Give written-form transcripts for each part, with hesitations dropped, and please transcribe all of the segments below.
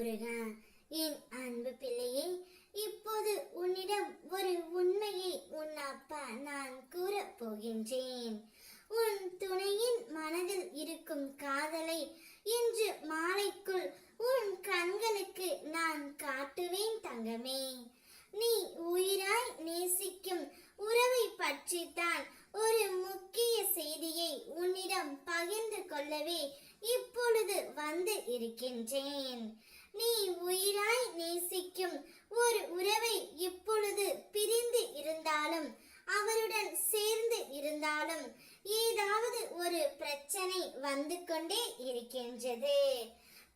முருகா. என் அன்பு பிள்ளையே, இப்போது உன்னிடம் ஒரு உண்மையை உன் அப்பா நான் கூறப் போகின்றேன். உன் துணையின் மனதில் இருக்கும் காதலை இன்று மாலைக்குள் உன் கண்களுக்கு நான் காட்டுவேன் தங்கமே. நீ உயிராய் நேசிக்கும் உறவை பற்றித்தான் ஒரு முக்கிய செய்தியை உன்னிடம் பகிர்ந்து கொள்ளவே இப்பொழுது வந்து இருக்கின்றேன். நீ உயிராய் நேசிக்கும் ஒரு உறவை இப்பொழுது பிரிந்து இருந்தாலும் அவருடன் சேர்ந்து இருந்தாலும் ஏதாவது ஒரு பிரச்சனை வந்து கொண்டே இருக்கின்றது.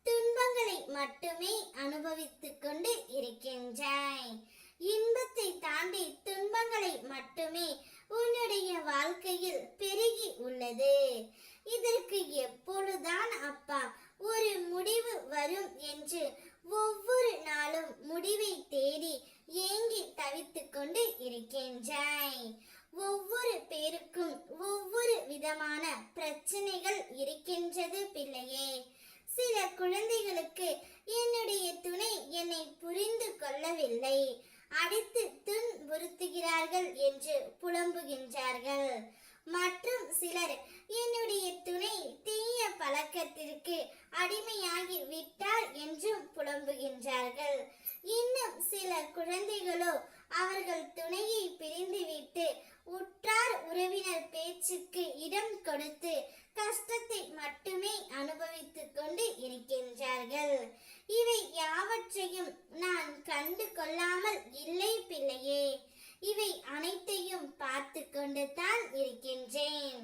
துன்பங்களை மட்டுமே அனுபவித்துக் கொண்டு இருக்கின்றாய். இன்பத்தை தாண்டி துன்பங்களை மட்டுமே உன்னுடைய வாழ்க்கையில் பெருகி உள்ளது. இதற்கு எப்பொழுதுதான் அப்பா ஒரு முடிவு வரும் என்று ஒவ்வொரு நாளும் முடிவை தேடி ஏங்கி தவித்துக் கொண்டு இருக்கின்றாய். ஒவ்வொரு பேருக்கும் ஒவ்வொரு விதமான பிரச்சனைகள் இருக்கின்றது பிள்ளையே. சில குழந்தைகளுக்கு என்னுடைய துணை என்னை புரிந்து கொள்ளவில்லை, அடித்து துன்புறுத்துகிறார்கள் என்று புலம்புகின்றார்கள். மற்றும் சிலர் என்னுடைய துணை தீய பழக்கத்திற்கு அடிமையாகி விட்டார் என்றும் புலம்புகின்றார்கள். இன்னும் சில குழந்தைகளோ அவர்கள் துணையை பிரிந்துவிட்டு உற்றார் உறவினர் பேச்சுக்கு இடம் கொடுத்து கஷ்டத்தை மட்டுமே அனுபவித்துக் கொண்டு இருக்கின்றார்கள். இவை யாவற்றையும் நான் கண்டு கொள்ளாமல் இல்லை பிள்ளையே. இவை அனைத்தையும் பார்த்து கொண்டு தான் இருக்கின்றேன்.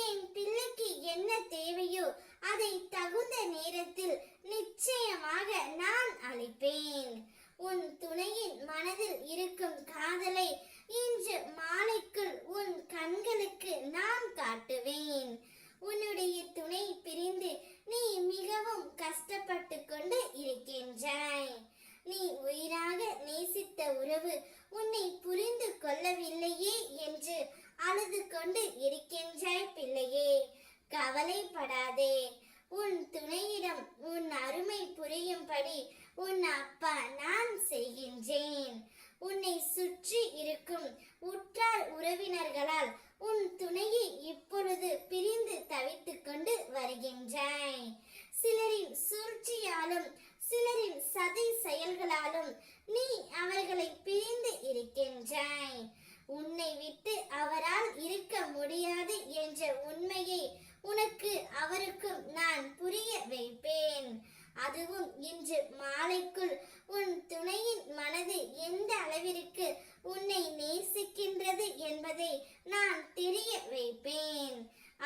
என் பிள்ளைக்கு என்ன தேவையோ அதை தகுந்த நேரத்தில் நிச்சயமாக நான் அளிப்பேன். உன் துணையின் மனதில் இருக்கும் காதலை இன்று மாலைக்குள் உன் கண்களுக்கு நான் காட்டுவேன். உன்னுடைய துணை பிரிந்து நீ மிகவும் கஷ்டப்பட்டு கொண்டு இருக்கின்றாய். நீ உயிராக நேசித்த உறவு உன்னை புரிந்து கொள்ளவில்லையே என்று அழுது கொண்டு இருக்கின்றாய் பிள்ளையே. கவலைப்படாதே. உன் துணையிடம் உன் அருமை புரியும்படி உன் அப்பா நான் செய்கின்றேன். உன்னை சுற்றி இருக்கும் உற்றார் உறவினர்களால் உன் துணையை இப்பொழுது பிரிந்து தவித்துக் கொண்டு வருகின்றாய். சிலரின் சூழ்ச்சியாலும் சிலரின் சதி செயல்களாலும் நீ அவர்களை பிரிந்து இருக்கின்றாய். உன்னை விட்டு அவரால் இருக்க முடியாது என்ற உண்மையை உனக்கு அவருக்கும் நான் புரிய வைப்பேன். அதுவும் இன்று மாலைக்குள் உன் துணையின் மனது எந்த அளவிற்கு உன்னை நேசிக்கின்றது என்பதை நான் தெரிய வைப்பேன்.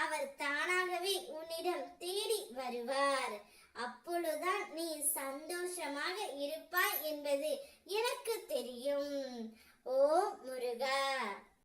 அவர் தானாகவே உன்னிடம் தேடி வருவார். அப்பொழுதுதான் நீ சந்தோஷமாக இருப்பாய் என்பது எனக்கு தெரியும். ஓ முருகா.